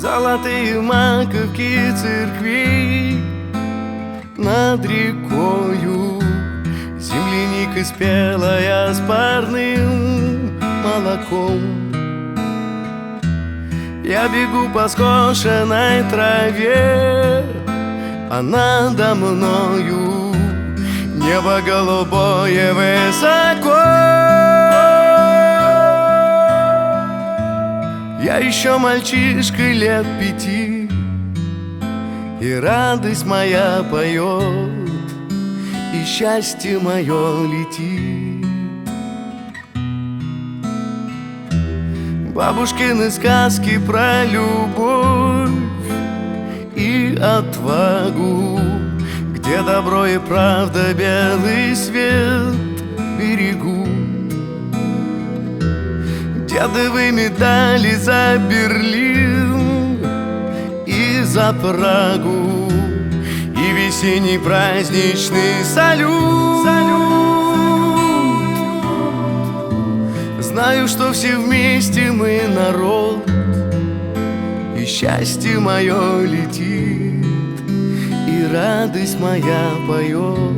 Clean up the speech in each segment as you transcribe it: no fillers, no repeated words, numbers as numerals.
Золотые маковки церквей над рекою, земляника спелая с парным молоком. Я бегу по скошенной траве, а надо мною небо голубое высоко. Я еще мальчишка лет 5, и радость моя поет, и счастье мое летит. Бабушкины сказки про любовь и отвагу, где добро и правда белый свет берегут. Дедовы медали за Берлин и за Прагу, и весенний праздничный салют. Знаю, что все вместе мы народ, и счастье мое летит, и радость моя поет.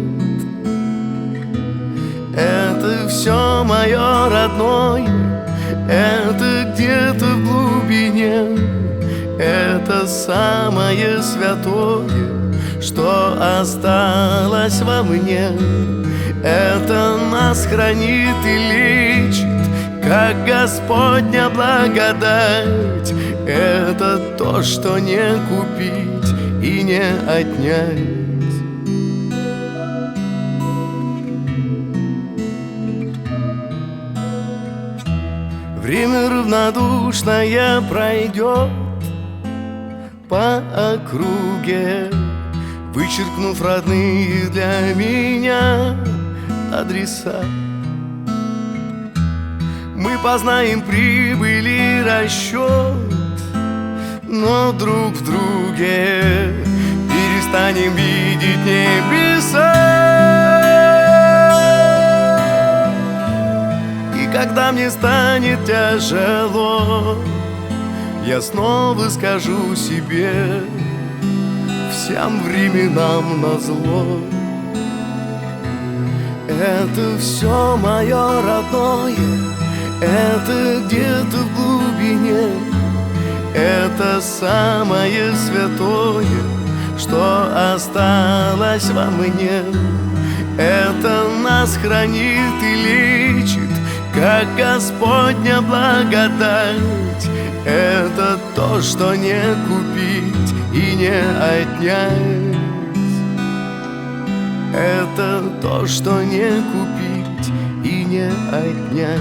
Это все мое родное, это где-то в глубине, это самое святое, что осталось во мне. Это нас хранит и лечит, как Господня благодать. Это то, что не купить и не отнять. Время равнодушное пройдет по округе, вычеркнув родные для меня адреса. Мы познаем прибыль и расчет, но друг в друге перестанем видеть небеса. Когда мне станет тяжело, я снова скажу себе: всем временам назло. Это все мое родное, это где-то в глубине, это самое святое, что осталось во мне. Это нас хранит и лечит, как Господня благодать. Это то, что не купить и не отнять. Это то, что не купить и не отнять.